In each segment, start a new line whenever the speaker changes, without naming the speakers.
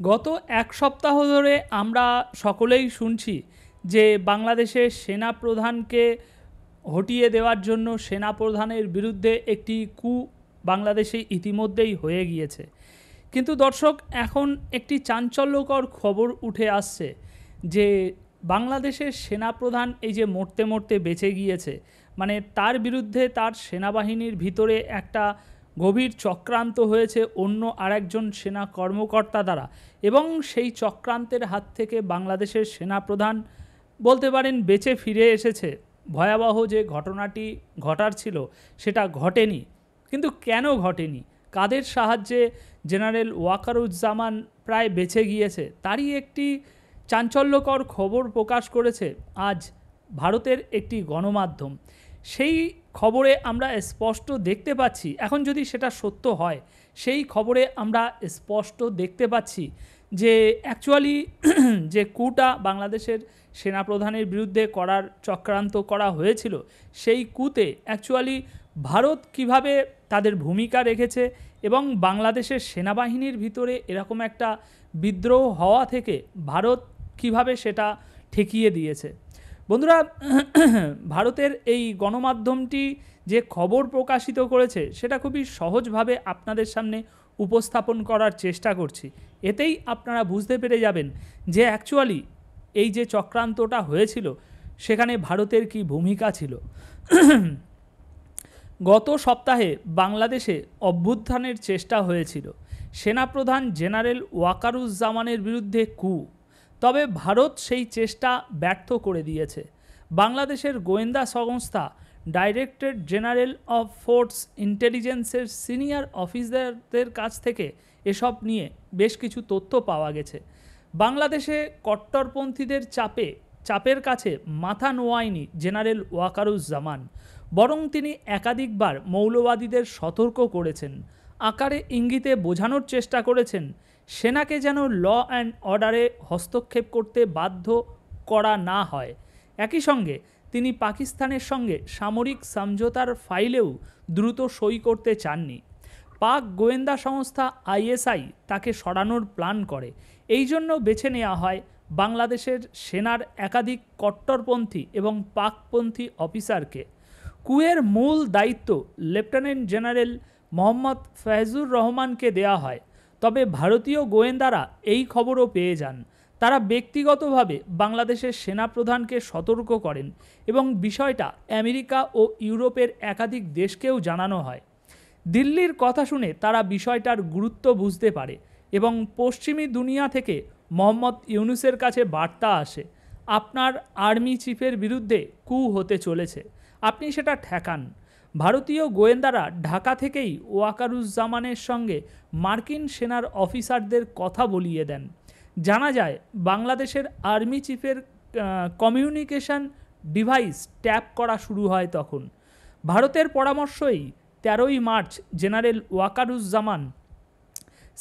গত এক সপ্তাহ ধরে আমরা সকলেই শুনছি যে বাংলাদেশের সেনাপ্রধানকে হটিয়ে দেওয়ার জন্য সেনাপ্রধানের বিরুদ্ধে একটি কু বাংলাদেশে ইতিমধ্যেই হয়ে গিয়েছে। কিন্তু দর্শক, এখন একটি চাঞ্চল্যকর খবর উঠে আসছে যে বাংলাদেশের সেনাপ্রধান এই যে মরতে মরতে বেঁচে গিয়েছে, মানে তার বিরুদ্ধে তার সেনাবাহিনীর ভিতরে একটা গভীর চক্রান্ত হয়েছে অন্য আরেকজন সেনা কর্মকর্তা দ্বারা, এবং সেই চক্রান্তের হাত থেকে বাংলাদেশের সেনাপ্রধান বলতে পারেন বেঁচে ফিরে এসেছে। ভয়াবহ যে ঘটনাটি ঘটার ছিল সেটা ঘটেনি। কিন্তু কেন ঘটেনি, কাদের সাহায্যে জেনারেল ওয়াকারুজ্জামান প্রায় বেঁচে গিয়েছে, তারই একটি চাঞ্চল্যকর খবর প্রকাশ করেছে আজ ভারতের একটি গণমাধ্যম। সেই খবরে আমরা স্পষ্ট দেখতে পাচ্ছি, এখন যদি সেটা সত্য হয়, সেই খবরে আমরা স্পষ্ট দেখতে পাচ্ছি যে অ্যাকচুয়ালি যে কুটা বাংলাদেশের সেনাপ্রধানের বিরুদ্ধে করার চক্রান্ত করা হয়েছিল, সেই কুতে অ্যাকচুয়ালি ভারত কিভাবে তাদের ভূমিকা রেখেছে এবং বাংলাদেশের সেনাবাহিনীর ভিতরে এরকম একটা বিদ্রোহ হওয়া থেকে ভারত কিভাবে সেটা ঠেকিয়ে দিয়েছে। বন্ধুরা, ভারতের এই গণমাধ্যমটি যে খবর প্রকাশিত করেছে সেটা খুবই সহজভাবে আপনাদের সামনে উপস্থাপন করার চেষ্টা করছি। এতেই আপনারা বুঝতে পেরে যাবেন যে অ্যাকচুয়ালি এই যে চক্রান্তটা হয়েছিল সেখানে ভারতের কি ভূমিকা ছিল। গত সপ্তাহে বাংলাদেশে অভ্যুত্থানের চেষ্টা হয়েছিল, সেনাপ্রধান জেনারেল ওয়াকারুজ্জামানের বিরুদ্ধে কু। তবে ভারত সেই চেষ্টা ব্যর্থ করে দিয়েছে। বাংলাদেশের গোয়েন্দা সংস্থা ডাইরেক্টরেট জেনারেল অফ ফোর্স ইন্টেলিজেন্সের সিনিয়র অফিসারদের কাছ থেকে এসব নিয়ে বেশ কিছু তথ্য পাওয়া গেছে। বাংলাদেশে কট্টরপন্থীদের চাপের কাছে মাথা নোয়ায়নি জেনারেল ওয়াকারুজ্জামান, বরং তিনি একাধিকবার মৌলবাদীদের সতর্ক করেছেন, আকারে ইঙ্গিতে বোঝানোর চেষ্টা করেছেন সেনাকে যেন ল অ্যান্ড অর্ডারে হস্তক্ষেপ করতে বাধ্য করা না হয়। একই সঙ্গে তিনি পাকিস্তানের সঙ্গে সামরিক সমঝোতার ফাইলেও দ্রুত সই করতে চাননি। পাক গোয়েন্দা সংস্থা আইএসআই তাকে সরানোর প্ল্যান করে, এই জন্য বেছে নেওয়া হয় বাংলাদেশের সেনার একাধিক কট্টরপন্থী এবং পাকপন্থী অফিসারকে। কুয়ের মূল দায়িত্ব লেফটেন্যান্ট জেনারেল মোহাম্মদ ফয়জুর রহমানকে দেওয়া হয়। তবে ভারতীয় গোয়েন্দারা এই খবরও পেয়ে যান। তারা ব্যক্তিগতভাবে বাংলাদেশের সেনাপ্রধানকে সতর্ক করেন এবং বিষয়টা আমেরিকা ও ইউরোপের একাধিক দেশকেও জানানো হয়। দিল্লির কথা শুনে তারা বিষয়টার গুরুত্ব বুঝতে পারে এবং পশ্চিমী দুনিয়া থেকে মোহাম্মদ ইউনূসের কাছে বার্তা আসে, আপনার আর্মি চিফের বিরুদ্ধে কু হতে চলেছে, আপনি সেটা ঠেকান। ভারতীয় গোয়েন্দারা ঢাকা থেকেই ওয়াকারুজ্জামানের সঙ্গে মার্কিন সেনার অফিসারদের কথা বলিয়ে দেন। জানা যায় বাংলাদেশের আর্মি চিফের কমিউনিকেশন ডিভাইস ট্যাপ করা শুরু হয় তখন। ভারতের পরামর্শেই 13ই March general Wakeruzzaman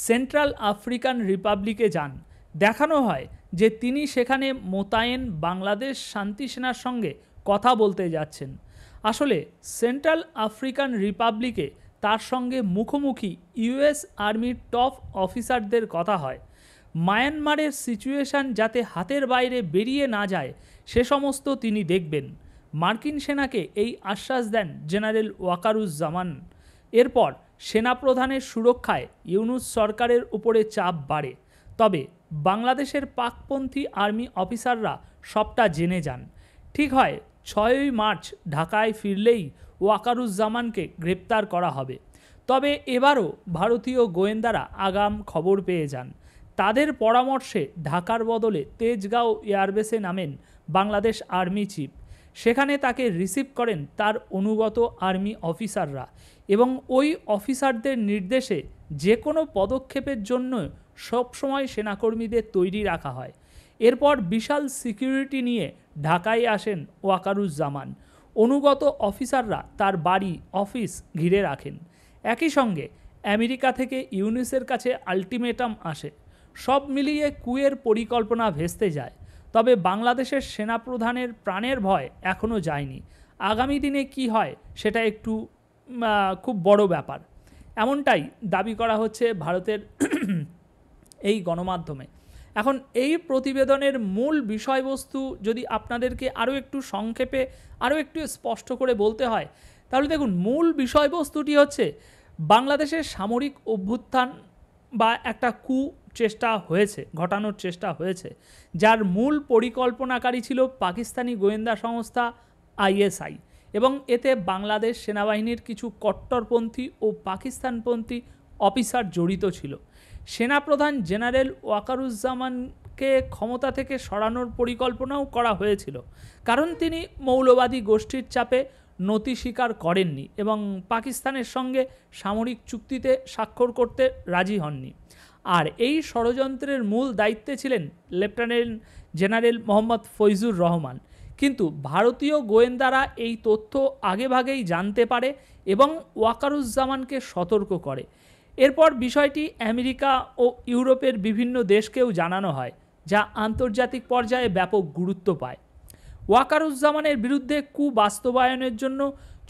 Central African রিপাবলিকে যান। দেখানো হয় যে তিনি সেখানে মোতায়েন বাংলাদেশ শান্তি সেনার সঙ্গে কথা বলতে যাচ্ছেন। আসলে সেন্ট্রাল আফ্রিকান রিপাবলিকে তার সঙ্গে মুখোমুখি ইউএস আর্মির টপ অফিসারদের কথা হয়। মায়ানমারের সিচুয়েশন যাতে হাতের বাইরে বেরিয়ে না যায় সে সমস্ত তিনি দেখবেন। মার্কিন সেনাকে এই আশ্বাস দেন জেনারেল ওয়াকারুজ্জামান। এরপর সেনাপ্রধানের সুরক্ষায় ইউনূস সরকারের উপরে চাপ বাড়ে। তবে বাংলাদেশের পাকপন্থী আর্মি অফিসাররা সবটা জেনে যান। ঠিক হয় 6ই মার্চ ঢাকায় ফিরলেই ওয়াকারুজ্জামানকে গ্রেপ্তার করা হবে। তবে এবারও ভারতীয় গোয়েন্দারা আগাম খবর পেয়ে যান। তাদের পরামর্শে ঢাকার বদলে তেজগাঁও এয়ারবেসে নামেন বাংলাদেশ আর্মি চিফ। সেখানে তাকে রিসিভ করেন তার অনুগত আর্মি অফিসাররা এবং ওই অফিসারদের নির্দেশে যে কোনো পদক্ষেপের জন্য সবসময় সেনাকর্মীদের তৈরি রাখা হয়। এরপর বিশাল সিকিউরিটি নিয়ে ঢাকায় আসেন ওয়াকারুজ্জামান। অনুগত অফিসাররা তার বাড়ি অফিস ঘিরে রাখেন। একই সঙ্গে আমেরিকা থেকে ইউনূসের কাছে আলটিমেটাম আসে। সব মিলিয়ে কুয়ের পরিকল্পনা ভেস্তে যায়। তবে বাংলাদেশের সেনাপ্রধানের প্রাণের ভয় এখনও যায়নি। আগামী দিনে কি হয় সেটা একটু খুব বড় ব্যাপার, এমনটাই দাবি করা হচ্ছে ভারতের এই গণমাধ্যমে। এখন এই প্রতিবেদনের মূল বিষয়বস্তু যদি আপনাদেরকে আরও একটু সংক্ষেপে আরও একটু স্পষ্ট করে বলতে হয়, তাহলে দেখুন মূল বিষয়বস্তুটি হচ্ছে বাংলাদেশের সামরিক অভ্যুত্থান বা একটা কু চেষ্টা হয়েছে, ঘটানোর চেষ্টা হয়েছে, যার মূল পরিকল্পনাকারী ছিল পাকিস্তানি গোয়েন্দা সংস্থা আইএসআই, এবং এতে বাংলাদেশ সেনাবাহিনীর কিছু কট্টরপন্থী ও পাকিস্তানপন্থী অফিসার জড়িত ছিল। সেনাপ্রধান জেনারেল ওয়াকারুজ্জামানকে ক্ষমতা থেকে সরানোর পরিকল্পনাও করা হয়েছিল, কারণ তিনি মৌলবাদী গোষ্ঠীর চাপে নতি স্বীকার করেননি এবং পাকিস্তানের সঙ্গে সামরিক চুক্তিতে স্বাক্ষর করতে রাজি হননি। আর এই ষড়যন্ত্রের মূল দায়িত্বে ছিলেন লেফটেন্যান্ট জেনারেল মোহাম্মদ ফৈজুর রহমান। কিন্তু ভারতীয় গোয়েন্দারা এই তথ্য আগেভাগেই জানতে পারে এবং ওয়াকারুজ্জামানকে সতর্ক করে। এরপর বিষয়টি আমেরিকা ও ইউরোপের বিভিন্ন দেশকেও জানানো হয়, যা আন্তর্জাতিক পর্যায়ে ব্যাপক গুরুত্ব পায়। ওয়াকারুজ্জামানের বিরুদ্ধে কু বাস্তবায়নের জন্য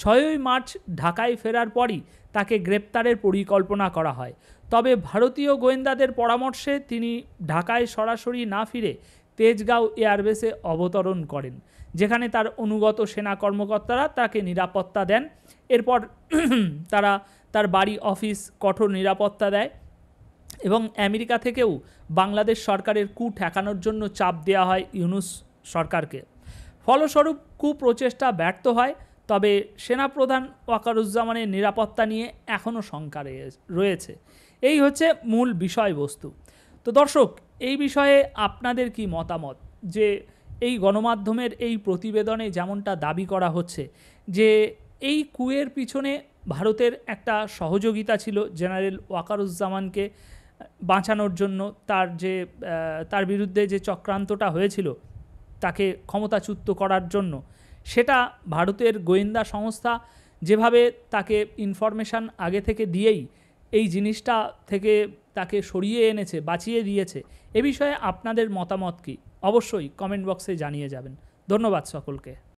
6ই মার্চ ঢাকায় ফেরার পরই তাকে গ্রেপ্তারের পরিকল্পনা করা হয়। তবে ভারতীয় গোয়েন্দাদের পরামর্শে তিনি ঢাকায় সরাসরি না ফিরে তেজগাঁও এয়ারবেসে অবতরণ করেন, যেখানে তার অনুগত সেনা কর্মকর্তারা তাকে নিরাপত্তা দেন। এরপর তারা তার বাড়ি অফিস কঠোর নিরাপত্তা দেয় এবং আমেরিকা থেকেও বাংলাদেশ সরকারের কু ঠেকানোর জন্য চাপ দেওয়া হয় ইউনূস সরকারকে। ফলস্বরূপ কু প্রচেষ্টা ব্যর্থ হয়, তবে সেনাপ্রধান ওয়াকারুজ্জামানের নিরাপত্তা নিয়ে এখনও শঙ্কা রয়েছে। এই হচ্ছে মূল বিষয়বস্তু। তো দর্শক, এই বিষয়ে আপনাদের কি মতামত? যে এই গণমাধ্যমের এই প্রতিবেদনে যেমনটা দাবি করা হচ্ছে যে এই কুয়ের পিছনে ভারতের একটা সহযোগিতা ছিল জেনারেল ওয়াকারুজ্জামানকে বাঁচানোর জন্য, তার বিরুদ্ধে যে চক্রান্তটা হয়েছিল তাকে ক্ষমতাচ্যুত করার জন্য, সেটা ভারতের গোয়েন্দা সংস্থা যেভাবে তাকে ইনফরমেশান আগে থেকে দিয়েই এই জিনিসটা থেকে তাকে সরিয়ে এনেছে, বাঁচিয়ে দিয়েছে। এ বিষয়ে আপনাদের মতামত কি? অবশ্যই কমেন্ট বক্সে জানিয়ে যাবেন। ধন্যবাদ সকলকে।